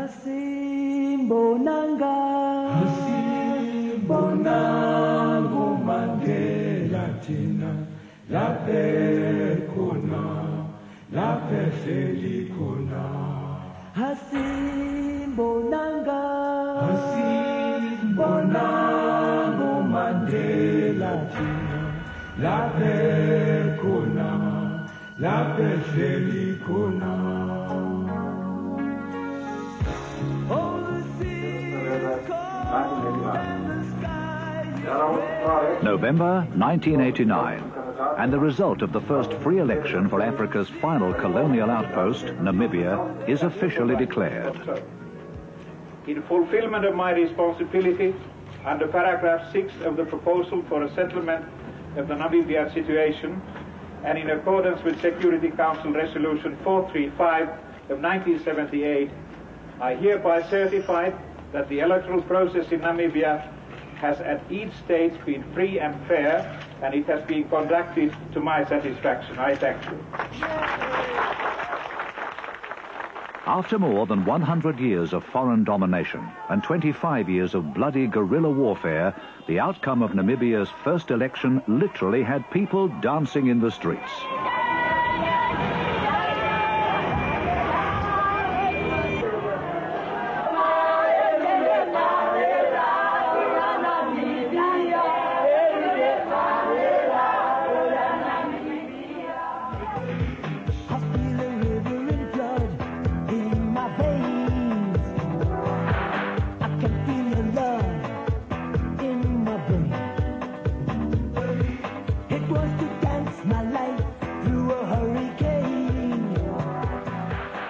Hasimbonanga Mandela tina laphe khona laphe hleli khona Hasimbonanga Mandela tina laphe khona laphe hleli khona. November 1989, and the result of the first free election for Africa's final colonial outpost, Namibia, is officially declared. In fulfillment of my responsibility, under paragraph 6 of the proposal for a settlement of the Namibia situation, and in accordance with Security Council Resolution 435 of 1978, I hereby certify that the electoral process in Namibia has at each stage been free and fair, and it has been conducted to my satisfaction. I thank you. After more than 100 years of foreign domination and 25 years of bloody guerrilla warfare, the outcome of Namibia's first election literally had people dancing in the streets.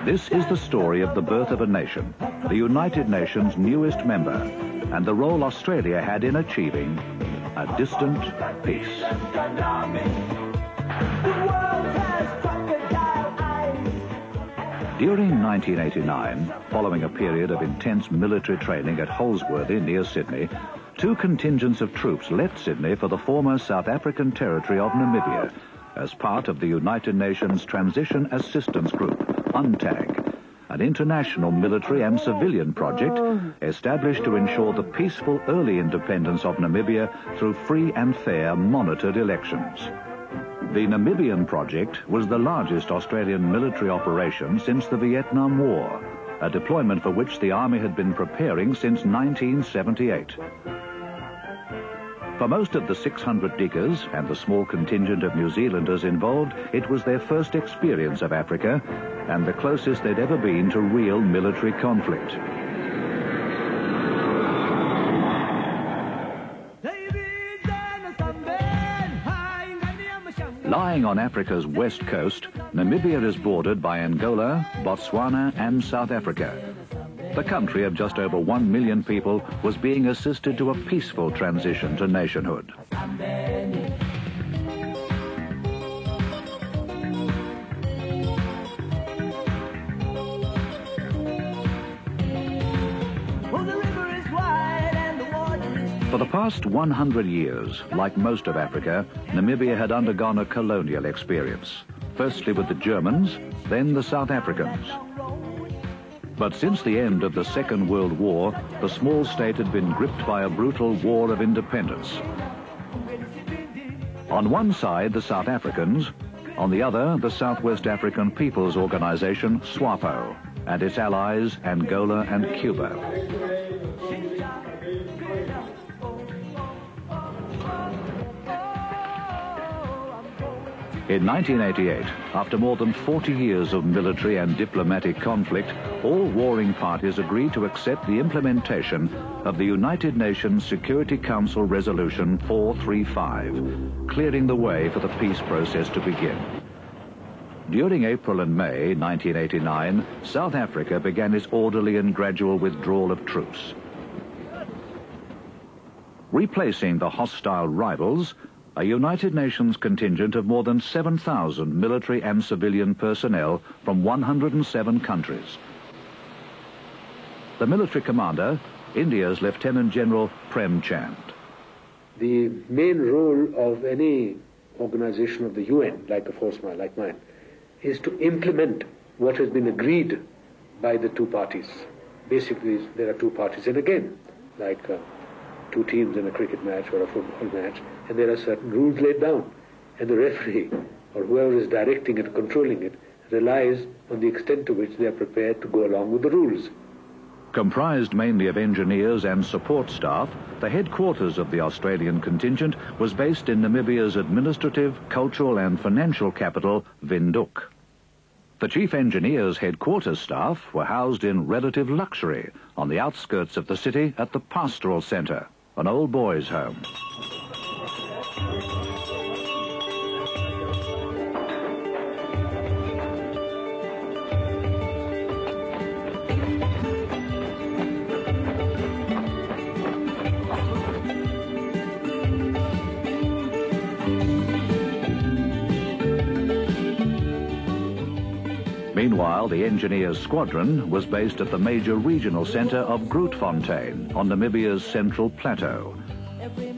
This is the story of the birth of a nation, the United Nations' newest member, and the role Australia had in achieving a distant peace. During 1989, following a period of intense military training at Holsworthy near Sydney, two contingents of troops left Sydney for the former South African territory of Namibia as part of the United Nations Transition Assistance Group, UNTAG, an international military and civilian project established to ensure the peaceful early independence of Namibia through free and fair monitored elections. The Namibian project was the largest Australian military operation since the Vietnam War, a deployment for which the Army had been preparing since 1978. For most of the 600 diggers and the small contingent of New Zealanders involved, it was their first experience of Africa and the closest they'd ever been to real military conflict. Lying on Africa's west coast, Namibia is bordered by Angola, Botswana and South Africa. The country of just over 1 million people was being assisted to a peaceful transition to nationhood. For the past 100 years, like most of Africa, Namibia had undergone a colonial experience, firstly with the Germans, then the South Africans. But since the end of the Second World War, the small state had been gripped by a brutal war of independence. On one side, the South Africans, on the other, the Southwest African People's Organization, SWAPO, and its allies, Angola and Cuba. In 1988, after more than 40 years of military and diplomatic conflict, all warring parties agreed to accept the implementation of the United Nations Security Council Resolution 435, clearing the way for the peace process to begin. During April and May 1989, South Africa began its orderly and gradual withdrawal of troops. Replacing the hostile rivals, a United Nations contingent of more than 7,000 military and civilian personnel from 107 countries. The military commander, India's Lieutenant General Prem Chand. The main role of any organization of the UN, like a force like mine, is to implement what has been agreed by the two parties. basically there are two parties, and again, like two teams in a cricket match or a football match, and there are certain rules laid down, and the referee or whoever is directing it, controlling it, relies on the extent to which they are prepared to go along with the rules. Comprised mainly of engineers and support staff, the headquarters of the Australian contingent was based in Namibia's administrative, cultural and financial capital, Windhoek. The chief engineer's headquarters staff were housed in relative luxury on the outskirts of the city at the Pastoral Centre, an old boys' home. Meanwhile, the engineers' squadron was based at the major regional centre of Grootfontein on Namibia's central plateau,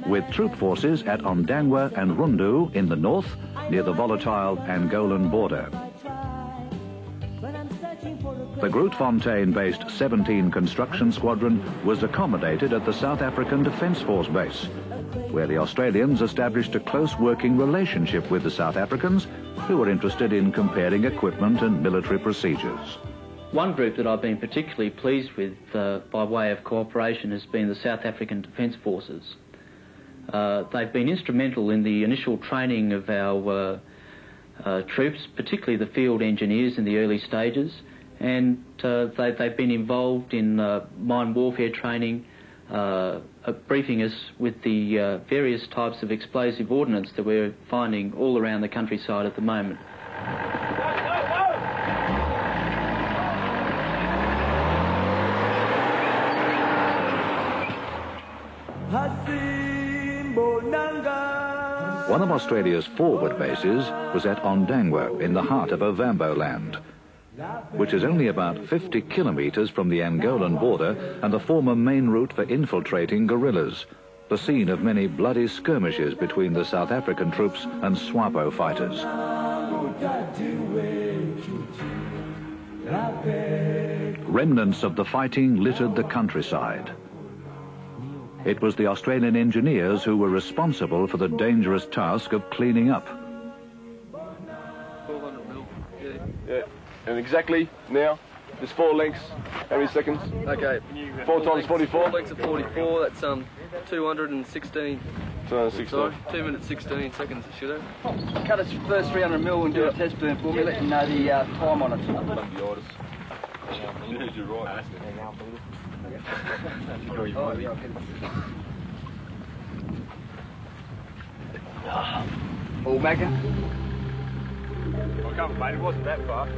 with troop forces at Ondangwa and Rundu in the north, near the volatile Angolan border. The Grootfontein-based 17 construction squadron was accommodated at the South African Defence Force base, where the Australians established a close working relationship with the South Africans, who were interested in comparing equipment and military procedures. One group that I've been particularly pleased with by way of cooperation has been the South African Defence Forces. They've been instrumental in the initial training of our troops, particularly the field engineers in the early stages, and they've been involved in mine warfare training, briefing us with the various types of explosive ordnance that we're finding all around the countryside at the moment. One of Australia's forward bases was at Ondangwa in the heart of Ovambo land, which is only about 50 kilometres from the Angolan border and the former main route for infiltrating guerrillas, the scene of many bloody skirmishes between the South African troops and SWAPO fighters. Remnants of the fighting littered the countryside. It was the Australian engineers who were responsible for the dangerous task of cleaning up. Yeah. And exactly now, there's 4 lengths. How many seconds? Okay. 4 times 44? 4 lengths of 44, that's 216. 216. Sorry, 2 minutes 16 seconds it should have. Cut its first 300 mil and do a test burn for me, let you know the time on it. You're right. All Macca? I can't, mate, it wasn't that far.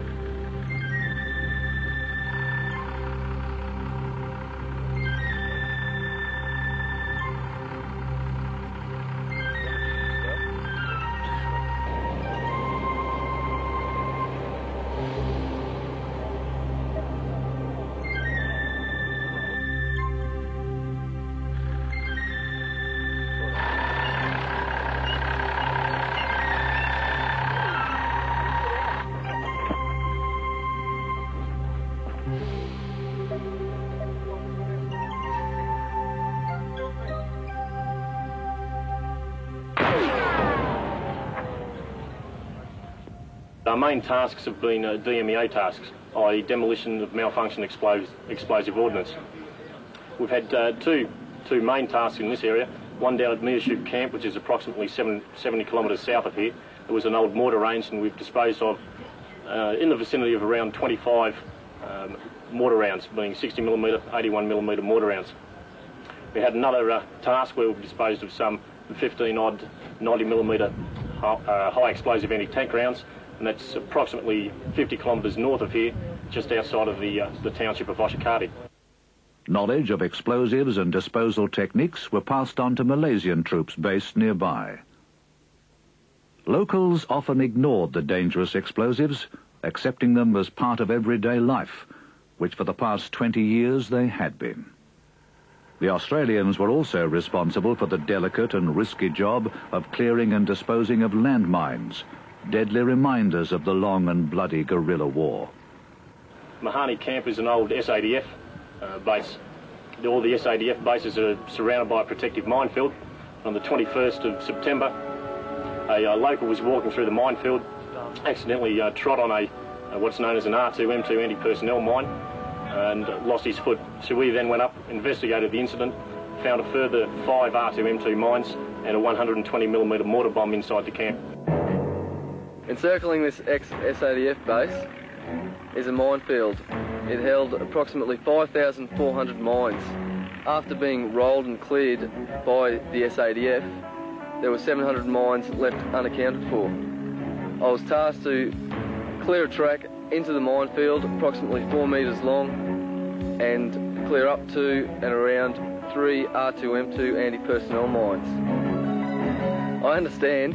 Our main tasks have been DMEA tasks, i.e. demolition of malfunction explosive ordnance. We've had two main tasks in this area. One down at Meershoop Camp, which is approximately 70 kilometres south of here. There was an old mortar range, and we've disposed of in the vicinity of around 25 mortar rounds, being 60mm, 81mm mortar rounds. We had another task where we've disposed of some 15-odd 90mm high explosive anti-tank rounds, and that's approximately 50 kilometres north of here, just outside of the township of Oshakati. Knowledge of explosives and disposal techniques were passed on to Malaysian troops based nearby. Locals often ignored the dangerous explosives, accepting them as part of everyday life, which for the past 20 years they had been. The Australians were also responsible for the delicate and risky job of clearing and disposing of landmines, deadly reminders of the long and bloody guerrilla war. Mahani Camp is an old SADF base. All the SADF bases are surrounded by a protective minefield. On the 21st of September, a local was walking through the minefield, accidentally trod on a what's known as an R2M2 anti-personnel mine and lost his foot. So we then went up, investigated the incident, found a further 5 R2M2 mines and a 120mm mortar bomb inside the camp. Encircling this ex-SADF base is a minefield. It held approximately 5,400 mines. After being rolled and cleared by the SADF, there were 700 mines left unaccounted for. I was tasked to clear a track into the minefield approximately 4 metres long and clear up to and around 3 R2M2 anti-personnel mines. I understand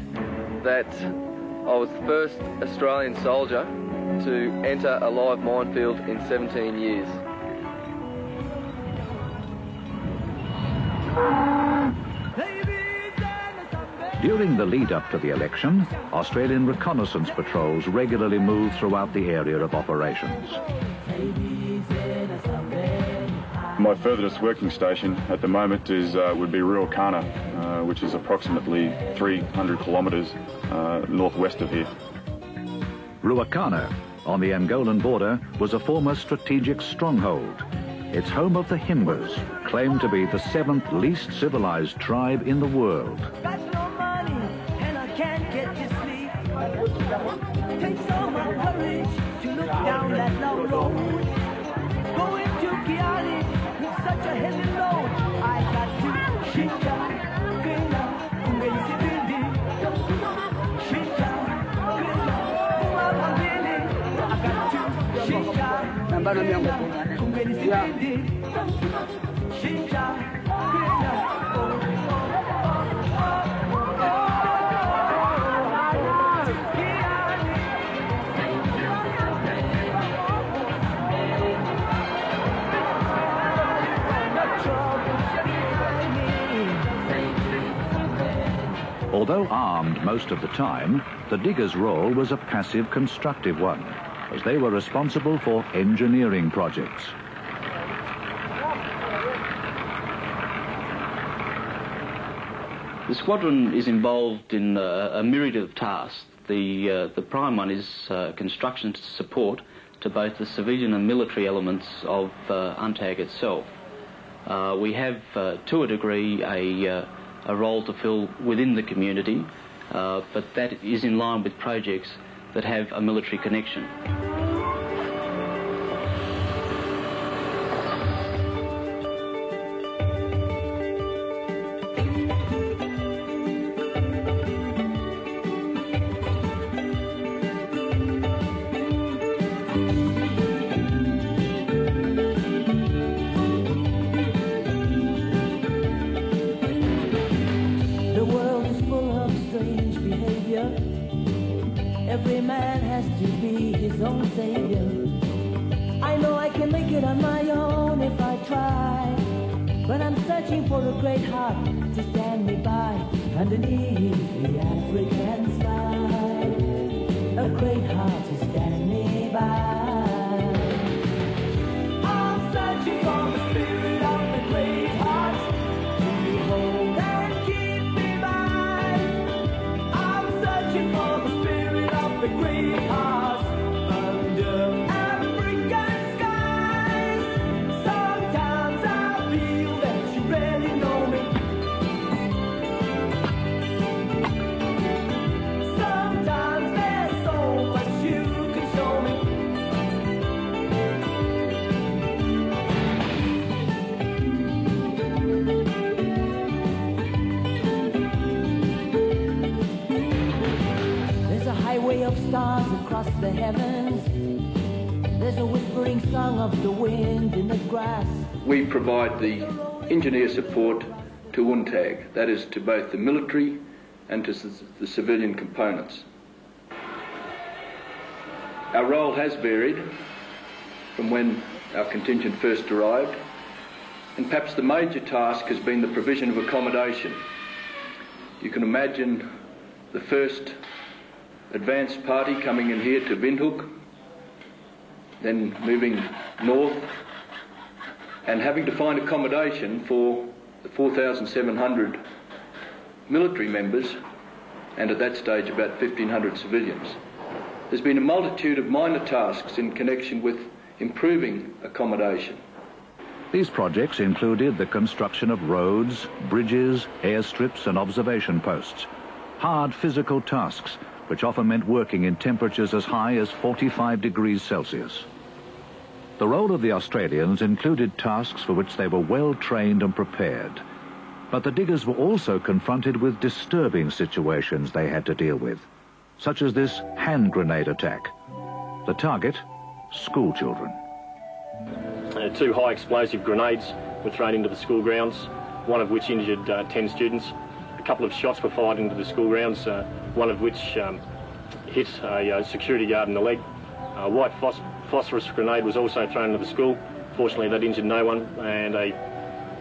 that I was the first Australian soldier to enter a live minefield in 17 years. During the lead-up to the election, Australian reconnaissance patrols regularly moved throughout the area of operations. My furthest working station at the moment would be Ruakana, which is approximately 300 kilometres northwest of here. Ruakana, on the Angolan border, was a former strategic stronghold. It's home of the Himbas, claimed to be the 7th least civilized tribe in the world. Takes all my courage to look down that long road. Going to Kiali with such a heavy load. I got to Shinja, Kena, Kumeli Sibindi. Shinja, Kena, Kumabili. I got to Shinja, Kena, Kumeli Sibindi. Shinja, Kena, Although armed most of the time, the diggers' role was a passive, constructive one, as they were responsible for engineering projects. The squadron is involved in a myriad of tasks. The prime one is construction support to both the civilian and military elements of UNTAG itself. We have, to a degree, a role to fill within the community, but that is in line with projects that have a military connection. Every man has to be his own savior. I know I can make it on my own if I try, but I'm searching for a great heart to stand me by underneath the African sky. A great heart to stand me by. I'm searching for the spirit of the great heart to behold and keep me by. I'm searching for the spirit of the great heart under African skies. Sometimes I feel that you really know me. Sometimes there's so much you can show me. There's a highway of stars across the heavens. There's a whispering song of the wind in the grass. We provide the engineer support to UNTAG, that is to both the military and to the civilian components. Our role has varied from when our contingent first arrived, and perhaps the major task has been the provision of accommodation. You can imagine the first advance party coming in here to Windhoek, then moving north and having to find accommodation for the 4,700 military members and at that stage about 1,500 civilians. There's been a multitude of minor tasks in connection with improving accommodation. These projects included the construction of roads, bridges, airstrips and observation posts. Hard physical tasks, which often meant working in temperatures as high as 45 degrees Celsius. The role of the Australians included tasks for which they were well trained and prepared. But the diggers were also confronted with disturbing situations they had to deal with, such as this hand grenade attack. The target, school children. 2 high explosive grenades were thrown into the school grounds, one of which injured 10 students. A couple of shots were fired into the school grounds, one of which hit a security guard in the leg. A white phosphorus grenade was also thrown into the school. Fortunately, that injured no one, and a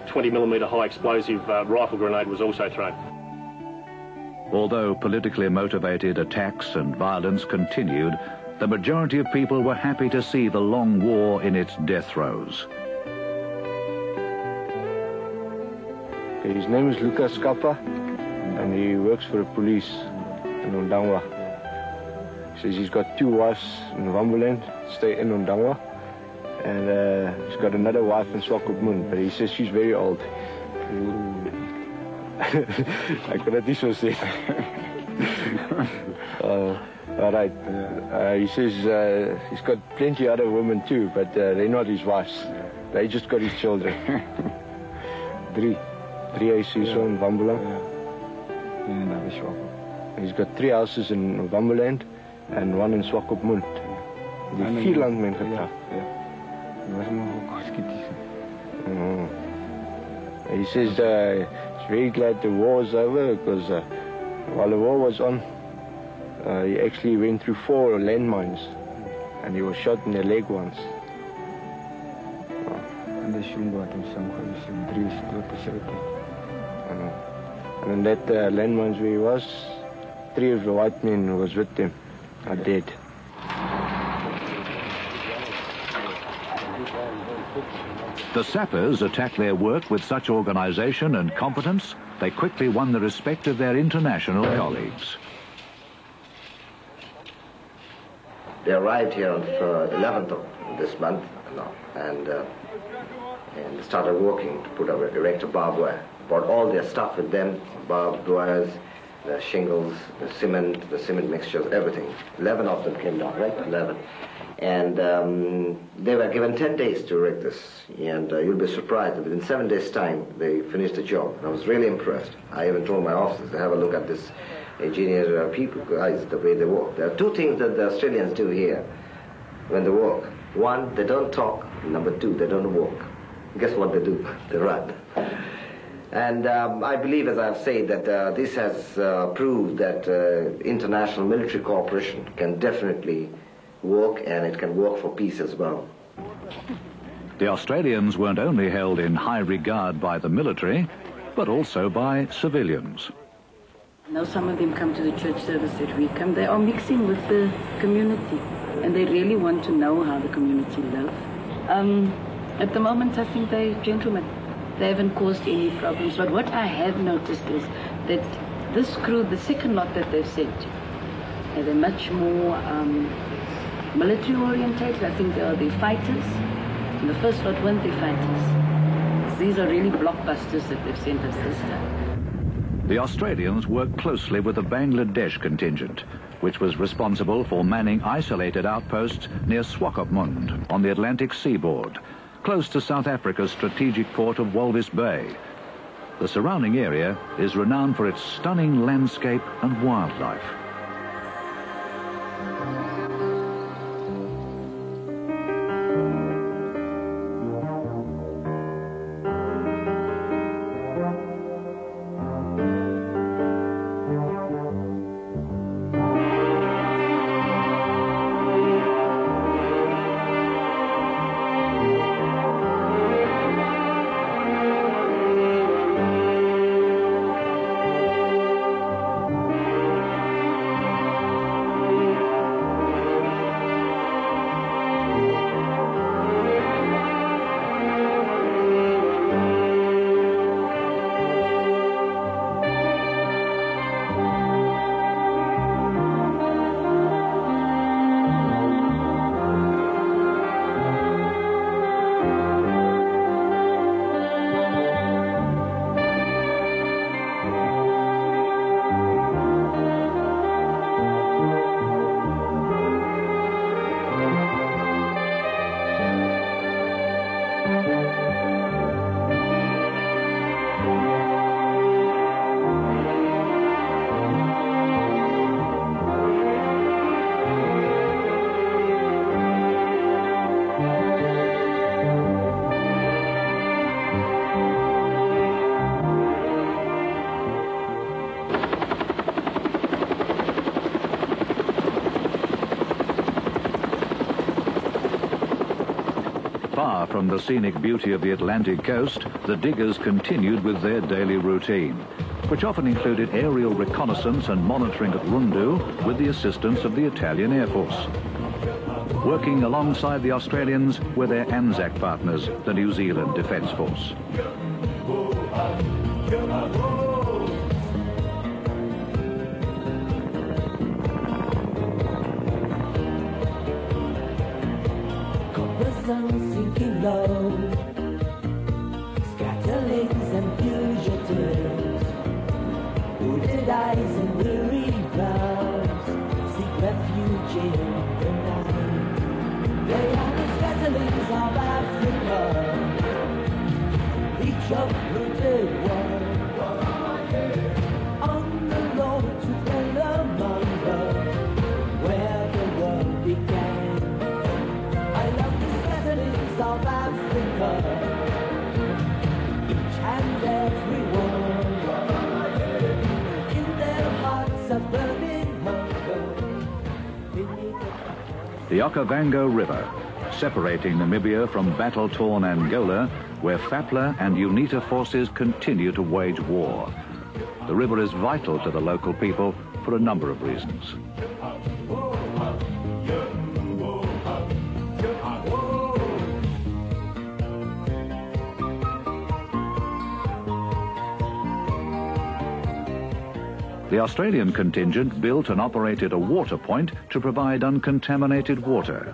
20mm high explosive rifle grenade was also thrown. Although politically motivated attacks and violence continued, the majority of people were happy to see the long war in its death throes. His name is Lucas Kappa, and he works for the police in Ondangwa. He says he's got 2 wives in Wambuland, stay in Ondangwa, and he's got another wife in Swakopmund, but he says she's very old. I cannot do so say. All right. He says he's got plenty of other women too, but they're not his wives. They just got his children. 3 houses in Wambuland. He's got 3 houses in Wambuland and 1 in Swakopmund. Die 4 landmen getrap. He says he's very glad the war is over, because while the war was on, he actually went through 4 landmines and he was shot in the leg once. And in that landmines where he was, 3 of the white men who was with him are dead. The sappers attacked their work with such organisation and competence, they quickly won the respect of their international colleagues. They arrived here on the 11th of this month, and started working to erect a barbed wire. Brought all their stuff with them, barbed wires, the shingles, the cement mixtures, everything. 11 of them came down, right? 11. And they were given 10 days to erect this, and you'll be surprised that within 7 days' time they finished the job. And I was really impressed. I even told my officers to have a look at this engineer people, guys, the way they work. There are 2 things that the Australians do here when they work. 1, they don't talk. Number 2, they don't walk. Guess what they do? They run. And I believe, as I've said, that this has proved that international military cooperation can definitely work, and it can work for peace as well. The Australians weren't only held in high regard by the military, but also by civilians. Now some of them come to the church service that we come. They are mixing with the community, and they really want to know how the community lives. At the moment, I think they're gentlemen. They haven't caused any problems. But what I have noticed is that this crew, the second lot that they've sent, they're much more military orientated. I think they are the fighters. And the first lot weren't the fighters. These are really blockbusters that they've sent us this time. The Australians worked closely with the Bangladesh contingent, which was responsible for manning isolated outposts near Swakopmund on the Atlantic seaboard, close to South Africa's strategic port of Walvis Bay. The surrounding area is renowned for its stunning landscape and wildlife. from the scenic beauty of the Atlantic coast, the diggers continued with their daily routine, which often included aerial reconnaissance and monitoring at Rundu with the assistance of the Italian Air Force. Working alongside the Australians were their ANZAC partners, the New Zealand Defence Force. Sinking low, scatterlings and fugitives, wounded eyes and weary brows seek refuge in the night. They are the scatterlings of Africa, each uprooted one, on the road to Bellamanga, where the world began. South Africa, each and every one, in their hearts a burning hunger. The Okavango River, separating Namibia from battle-torn Angola, where FAPLA and UNITA forces continue to wage war. The river is vital to the local people for a number of reasons. The Australian contingent built and operated a water point to provide uncontaminated water.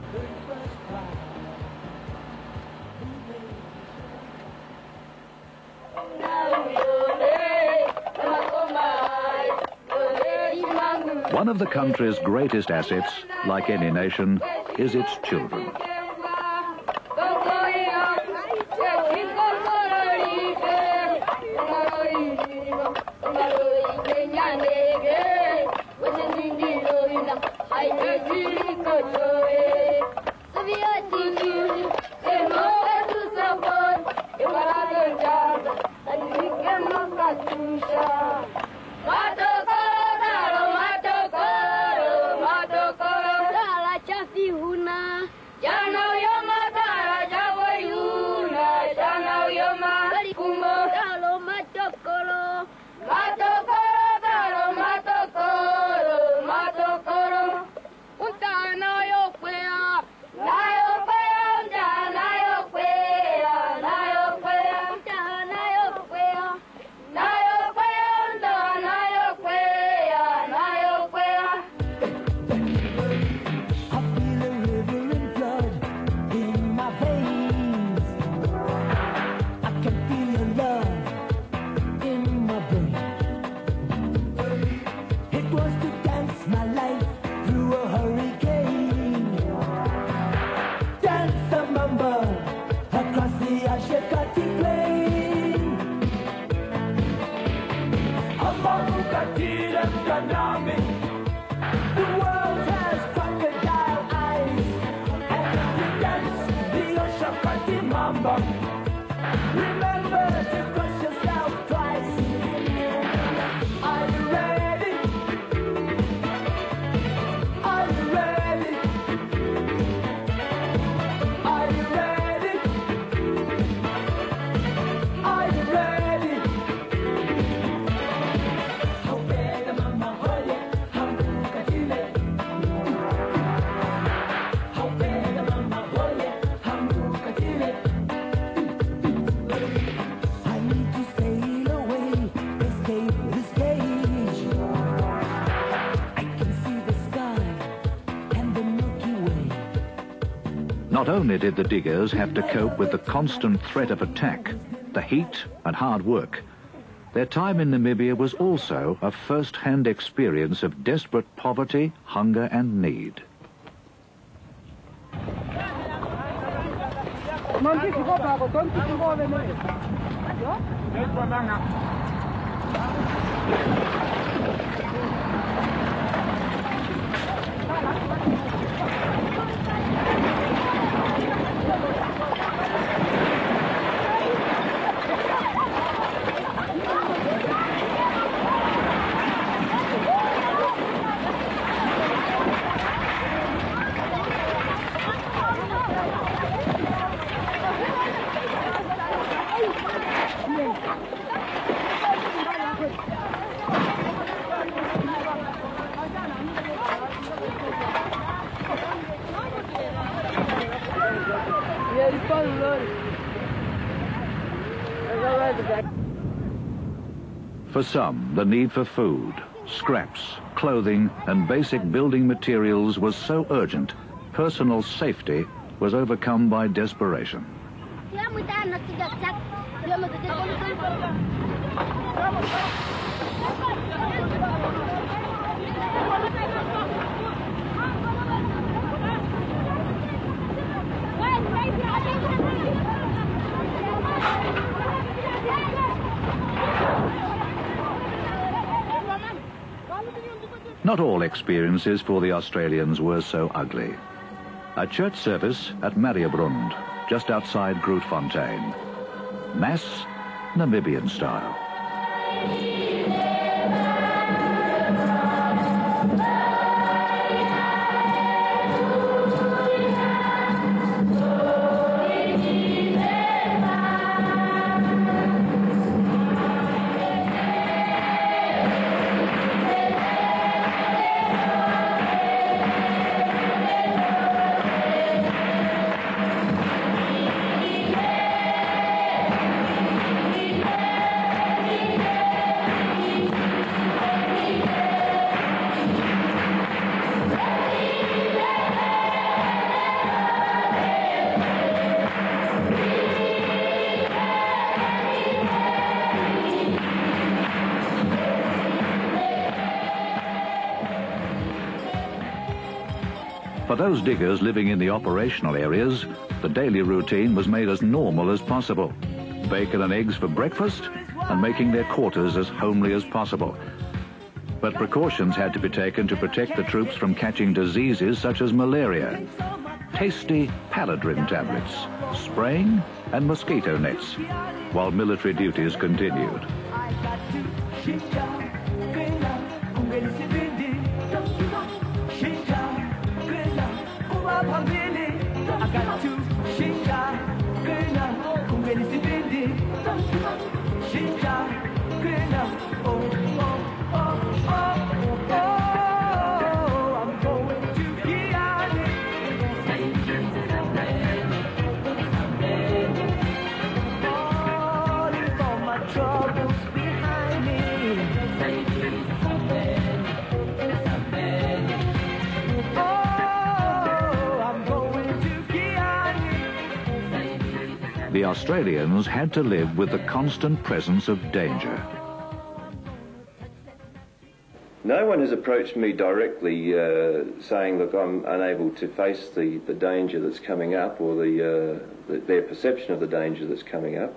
One of the country's greatest assets, like any nation, is its children. Not only did the diggers have to cope with the constant threat of attack, the heat and hard work, their time in Namibia was also a first-hand experience of desperate poverty, hunger and need. For some, the need for food, scraps, clothing, and basic building materials was so urgent, personal safety was overcome by desperation. Not all experiences for the Australians were so ugly. A church service at Mariabrund, just outside Grootfontein. Mass, Namibian style. For those diggers living in the operational areas, the daily routine was made as normal as possible. Bacon and eggs for breakfast and making their quarters as homely as possible. But precautions had to be taken to protect the troops from catching diseases such as malaria. Tasty paladrin tablets, spraying and mosquito nets, while military duties continued. The Australians had to live with the constant presence of danger. No one has approached me directly saying, look, I'm unable to face the danger that's coming up, or their perception of the danger that's coming up.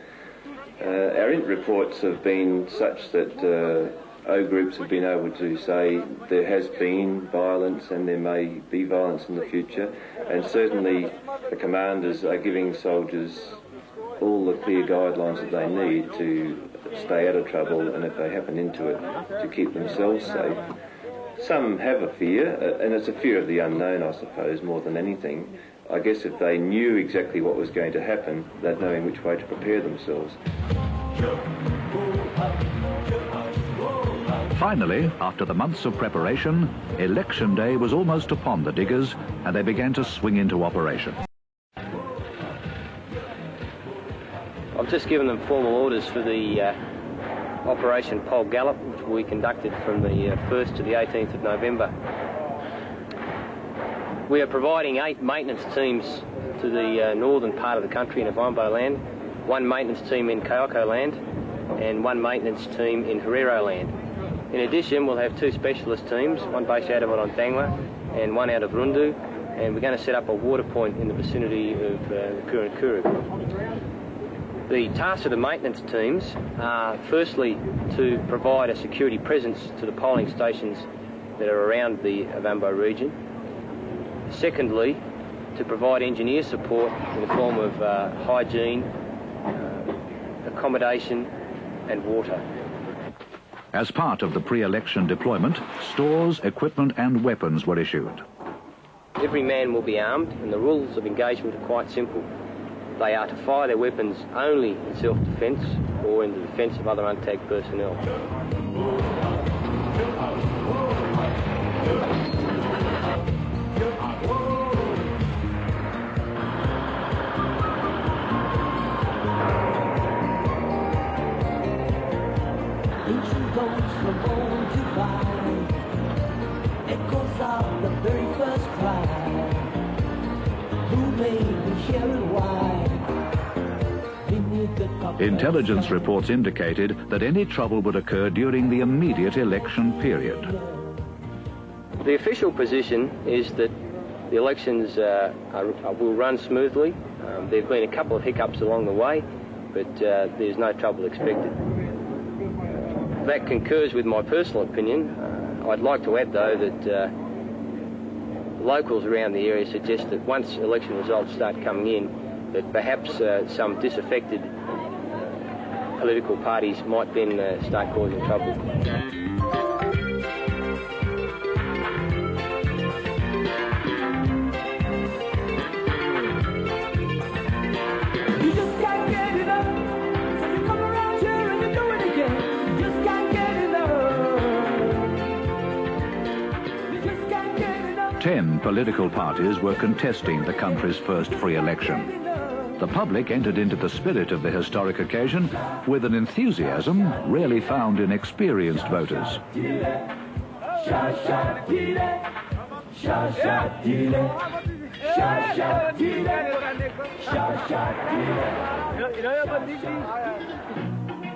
Our INT reports have been such that O groups have been able to say there has been violence and there may be violence in the future, and certainly the commanders are giving soldiers all the clear guidelines that they need to stay out of trouble, and if they happen into it, to keep themselves safe. Some have a fear, and it's a fear of the unknown, I suppose, more than anything. I guess if they knew exactly what was going to happen, they'd know in which way to prepare themselves. Finally, after the months of preparation, election day was almost upon the diggers, and they began to swing into operation. I've just given them formal orders for the Operation Pole Gallop, which we conducted from the 1st to the 18th of November. We are providing 8 maintenance teams to the northern part of the country in Ovambo land, 1 maintenance team in Kayoko land, and 1 maintenance team in Herero land. In addition, we'll have 2 specialist teams, one based out of Ontangwa and 1 out of Rundu, and we're going to set up a water point in the vicinity of Kurukuru. The tasks of the maintenance teams are firstly to provide a security presence to the polling stations that are around the Ovambo region. Secondly, to provide engineer support in the form of hygiene, accommodation and water. As part of the pre-election deployment, stores, equipment and weapons were issued. Every man will be armed, and the rules of engagement are quite simple. They are to fire their weapons only in self-defence or in the defence of other UNTAG personnel. Ancient Intelligence reports indicated that any trouble would occur during the immediate election period. The official position is that the elections will run smoothly. There have been a couple of hiccups along the way, but there's no trouble expected. That concurs with my personal opinion. I'd like to add, though, that locals around the area suggest that once election results start coming in, that perhaps some disaffected political parties might then start causing trouble. Ten political parties were contesting the country's first free election. The public entered into the spirit of the historic occasion with an enthusiasm rarely found in experienced voters.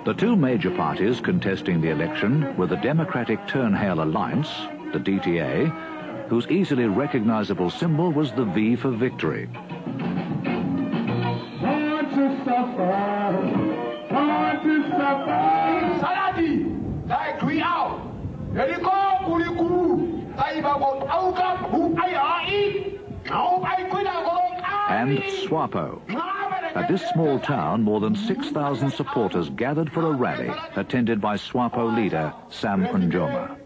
The two major parties contesting the election were the Democratic Turnhale Alliance, the DTA, whose easily recognizable symbol was the V for victory. And SWAPO. At this small town, more than 6,000 supporters gathered for a rally attended by SWAPO leader Sam Kunjoma.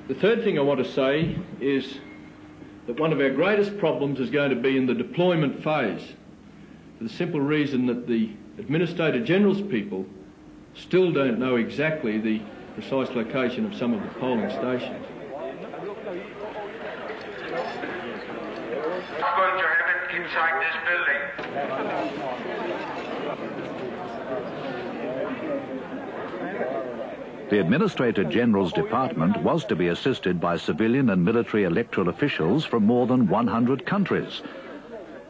The third thing I want to say is that one of our greatest problems is going to be in the deployment phase, for the simple reason that the Administrator General's people still don't know exactly the precise location of some of the polling stations. It's going to happen inside this building. The Administrator General's department was to be assisted by civilian and military electoral officials from more than 100 countries.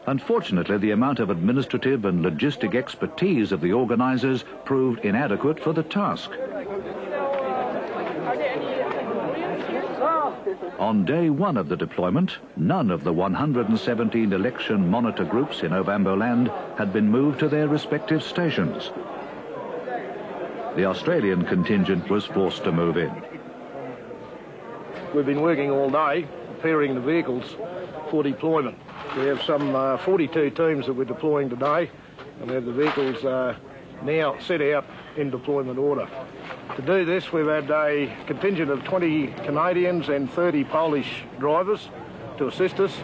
Unfortunately, the amount of administrative and logistic expertise of the organisers proved inadequate for the task. On day one of the deployment, none of the 117 election monitor groups in Ovamboland had been moved to their respective stations. The Australian contingent was forced to move in. We've been working all day preparing the vehicles for deployment. We have some 42 teams that we're deploying today, and we have the vehicles now set out in deployment order. To do this, we've had a contingent of 20 Canadians and 30 Polish drivers to assist us,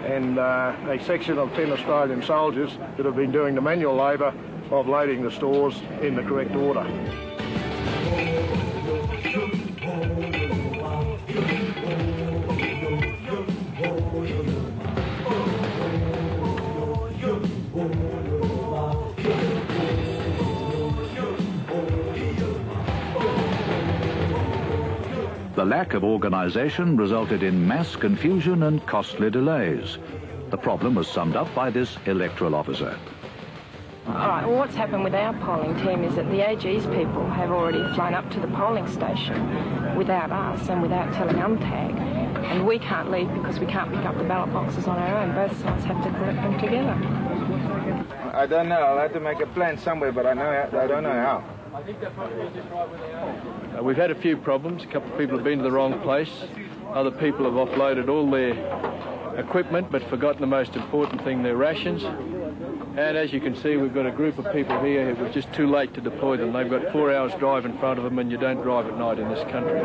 and a section of 10 Australian soldiers that have been doing the manual labour of loading the stores in the correct order. The lack of organisation resulted in mass confusion and costly delays. The problem was summed up by this electoral officer. All right, well, what's happened with our polling team is that the AG's people have already flown up to the polling station without us and without telling UNTAG, and we can't leave because we can't pick up the ballot boxes on our own. Both sides have to collect them together. I don't know. I'll have to make a plan somewhere, but I don't know how. We've had a few problems. A couple of people have been to the wrong place. Other people have offloaded all their equipment but forgotten the most important thing, their rations. And as you can see, we've got a group of people here who were just too late to deploy them. They've got 4 hours drive in front of them, and you don't drive at night in this country.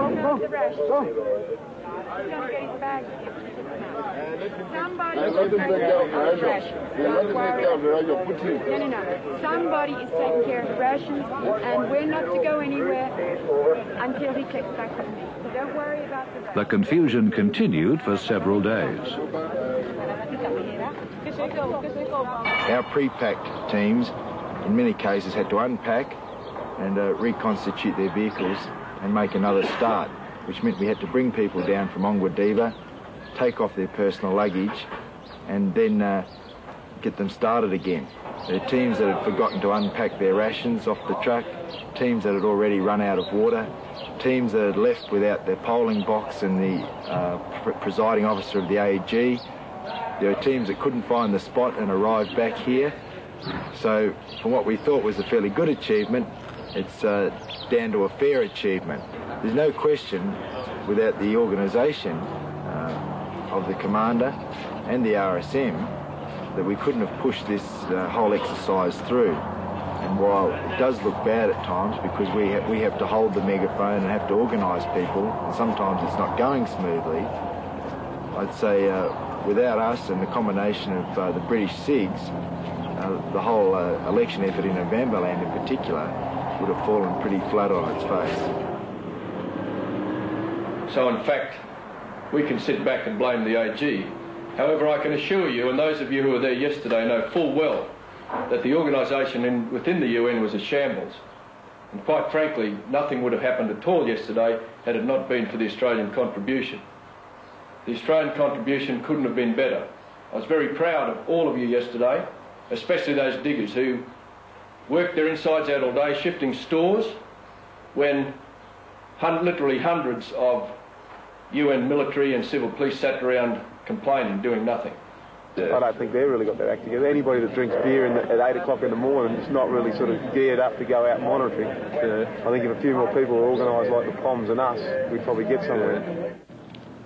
Somebody is taking care of the rations, and we're not to go anywhere until he checks back with me. So don't worry about the rations. The confusion continued for several days. Our pre-packed teams, in many cases, had to unpack and reconstitute their vehicles and make another start, which meant we had to bring people down from Ongwadiva, take off their personal luggage, and then get them started again. There are teams that had forgotten to unpack their rations off the truck, teams that had already run out of water, teams that had left without their polling box and the presiding officer of the AG. There are teams that couldn't find the spot and arrived back here. So from what we thought was a fairly good achievement, it's down to a fair achievement. There's no question, without the organisation of the commander and the RSM, that we couldn't have pushed this whole exercise through. And while it does look bad at times because we have to hold the megaphone and have to organise people, and sometimes it's not going smoothly, I'd say without us and the combination of the British SIGs, the whole election effort in Novemberland in particular would have fallen pretty flat on its face. So in fact, we can sit back and blame the AG. However, I can assure you, and those of you who were there yesterday know full well, that the organisation within the UN was a shambles. And quite frankly, nothing would have happened at all yesterday had it not been for the Australian contribution. The Australian contribution couldn't have been better. I was very proud of all of you yesterday, especially those diggers who worked their insides out all day shifting stores when literally hundreds of UN military and civil police sat around complaining, doing nothing. I don't think they've really got their act together. Anybody that drinks beer at 8 o'clock in the morning is not really sort of geared up to go out monitoring. I think if a few more people were organised like the POMs and us, we'd probably get somewhere.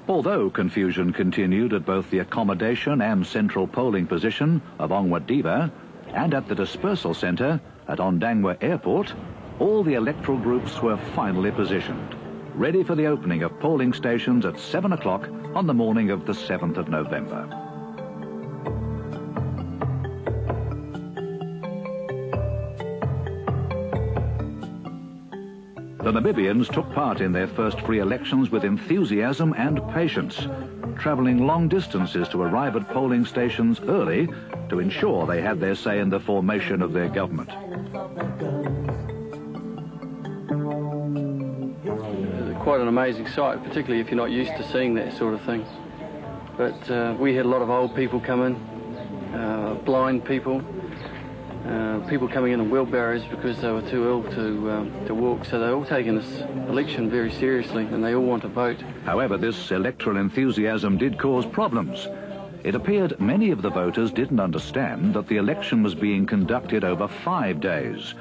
Although confusion continued at both the accommodation and central polling position of Ongwadiva and at the dispersal centre at Ondangwa Airport, all the electoral groups were finally positioned, ready for the opening of polling stations at 7 o'clock on the morning of the 7th of November. The Namibians took part in their first free elections with enthusiasm and patience, travelling long distances to arrive at polling stations early to ensure they had their say in the formation of their government. Quite an amazing sight, particularly if you're not used to seeing that sort of thing. But we had a lot of old people come in, blind people, people coming in wheelbarrows because they were too ill to walk, so they're all taking this election very seriously and they all want to vote. However, this electoral enthusiasm did cause problems. It appeared many of the voters didn't understand that the election was being conducted over 5 days.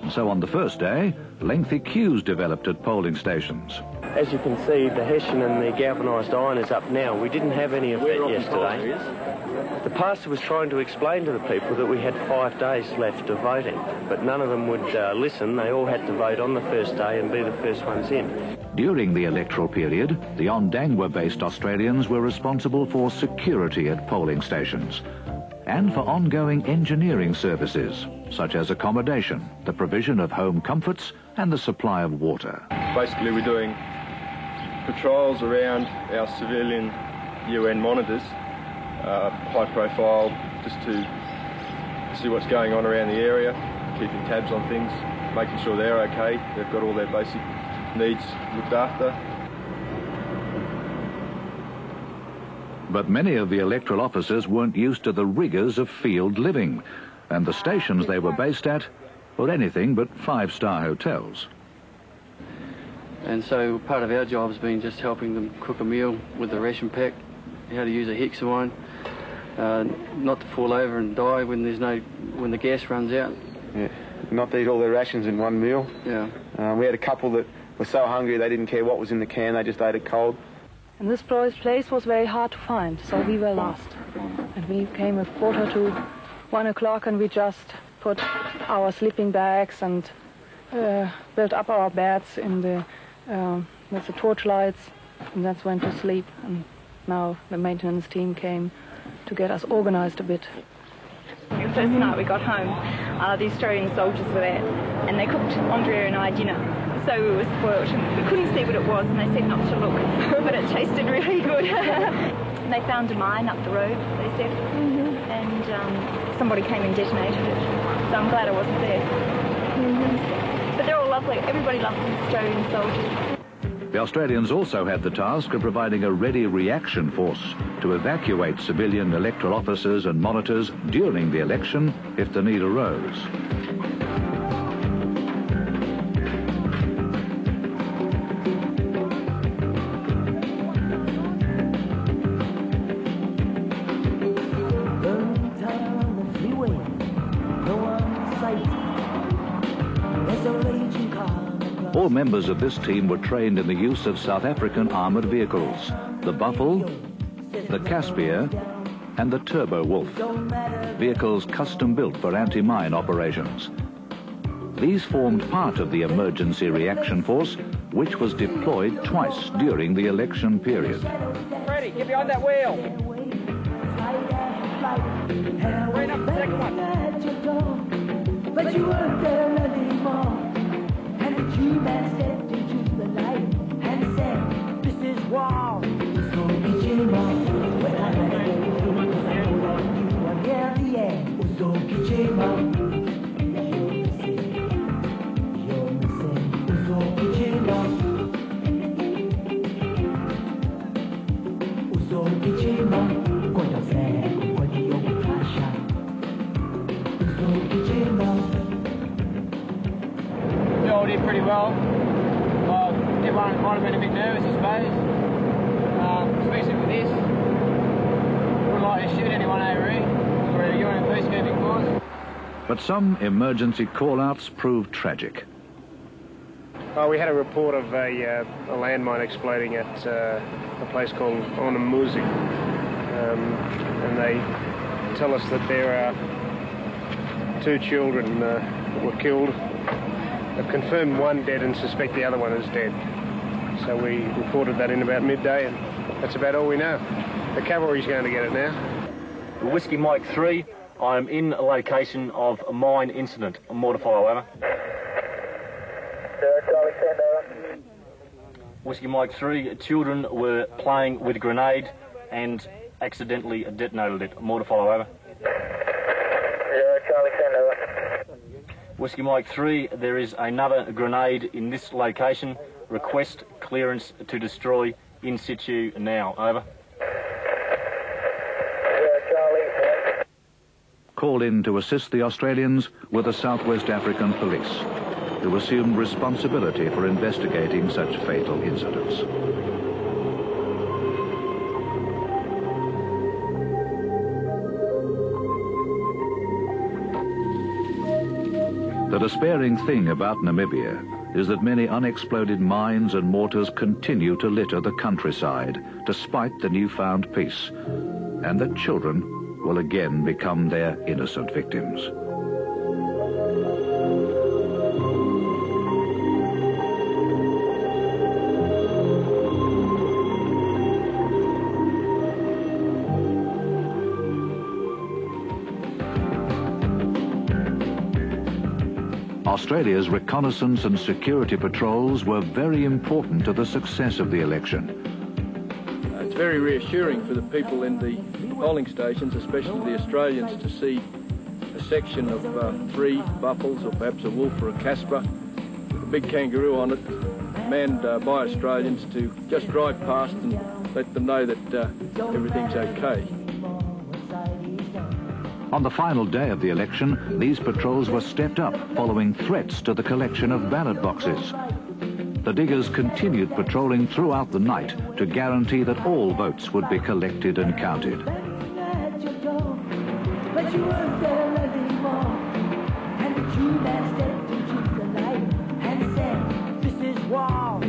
And so on the first day, lengthy queues developed at polling stations. As you can see, the hessian and the galvanised iron is up now. We didn't have any of that yesterday. The pastor was trying to explain to the people that we had 5 days left of voting, but none of them would listen. They all had to vote on the first day and be the first ones in. During the electoral period, the Ondangwa-based Australians were responsible for security at polling stations and for ongoing engineering services, such as accommodation, the provision of home comforts and the supply of water. Basically, we're doing patrols around our civilian UN monitors, high profile, just to see what's going on around the area, keeping tabs on things, making sure they're okay, they've got all their basic needs looked after. But many of the electoral officers weren't used to the rigours of field living, and the stations they were based at were anything but 5-star hotels. And so part of our job has been just helping them cook a meal with the ration pack, how to use a hexawine, not to fall over and die when the gas runs out. Yeah. Not to eat all their rations in one meal. Yeah. We had a couple that were so hungry they didn't care what was in the can, they just ate it cold. And this place was very hard to find, so we were lost. And we came at 1:45 and we just put our sleeping bags and built up our beds in the with the torchlights, and that's went to sleep. And now the maintenance team came to get us organized a bit. The first night we got home, the Australian soldiers were there, and they cooked Andrea and I dinner. So we were spoiled, and we couldn't see what it was, and they said not to look, but it tasted really good. And they found a mine up the road, they said, and somebody came and detonated it. So I'm glad I wasn't there. But they're all lovely. Everybody loves the Australian soldiers. The Australians also had the task of providing a ready reaction force to evacuate civilian electoral officers and monitors during the election if the need arose. All members of this team were trained in the use of South African armoured vehicles, the Buffel, the Caspia and the Turbo Wolf, vehicles custom-built for anti-mine operations. These formed part of the emergency reaction force, which was deployed twice during the election period. Freddie, get behind that wheel. Bring up the second one. But you weren't there anymore. And the G-man stepped into the light and said, this is war. So get your mom. When I let it go through, because I know that you are near the end. So get your mom. You're missing. So get your mom. So get your mom. Quando sei, quando io clascia. So get your mom. We all did pretty well. Everyone might have been a bit nervous, I suppose. Especially with this. Wouldn't like to shoot anyone over here. We're a UN peacekeeping force. But some emergency call-outs proved tragic. We had a report of a landmine exploding at a place called Onamuzi. And they tell us that there are 2 children that were killed. They've confirmed one dead and suspect the other one is dead. So we reported that in about midday, and that's about all we know. The cavalry's going to get it now. Whiskey Mike 3, I'm in a location of a mine incident. More to follow, over. Whiskey Mike 3, children were playing with a grenade and accidentally detonated it. More to follow, over. Whiskey Mike 3, there is another grenade in this location. Request clearance to destroy in situ now. Over. Called in to assist the Australians were the South West African Police, who assumed responsibility for investigating such fatal incidents. The despairing thing about Namibia is that many unexploded mines and mortars continue to litter the countryside despite the newfound peace, and that children will again become their innocent victims. Australia's reconnaissance and security patrols were very important to the success of the election. It's very reassuring for the people in the polling stations, especially the Australians, to see a section of 3 buffels, or perhaps a wolf or a Casper, with a big kangaroo on it, manned by Australians, to just drive past and let them know that everything's okay. On the final day of the election, these patrols were stepped up following threats to the collection of ballot boxes. The diggers continued patrolling throughout the night to guarantee that all votes would be collected and counted. But you weren't there anymore. And the Two men stepped into the light and said, "This is war."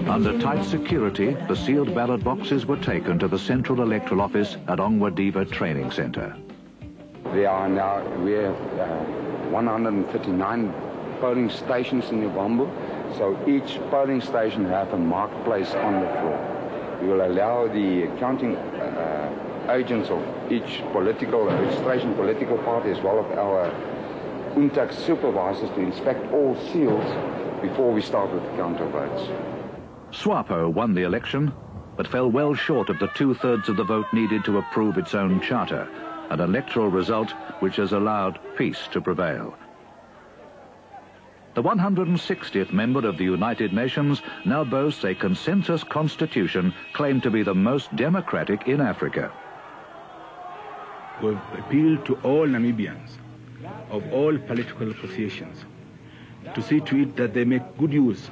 Under tight security, the sealed ballot boxes were taken to the Central Electoral Office at Ongwadiva Training Centre. We have 139 polling stations in Ubambo, so each polling station has a marked place on the floor. We will allow the counting agents of each registration political party, as well as our UNTAG supervisors, to inspect all seals before we start with the count of votes. SWAPO won the election, but fell well short of the 2/3 of the vote needed to approve its own charter, an electoral result which has allowed peace to prevail. The 160th member of the United Nations now boasts a consensus constitution claimed to be the most democratic in Africa. We've appealed to all Namibians of all political positions to see to it that they make good use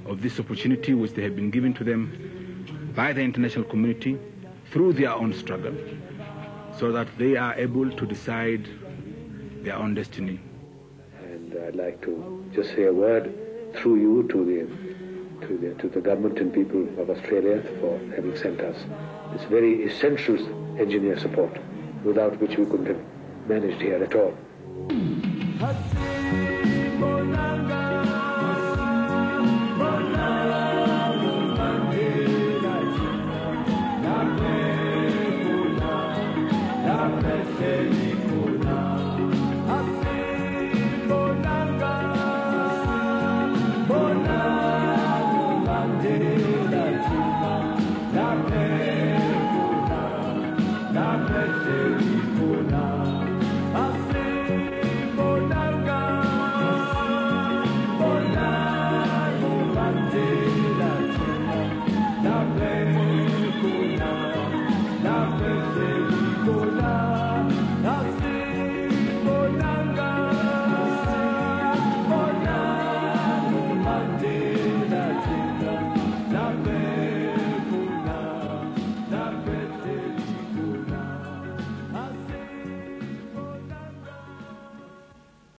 of this opportunity which they have been given to them by the international community through their own struggle, so that they are able to decide their own destiny. And I'd like to just say a word through you to the government and people of Australia for having sent us this very essential engineer support, without which we couldn't have managed here at all.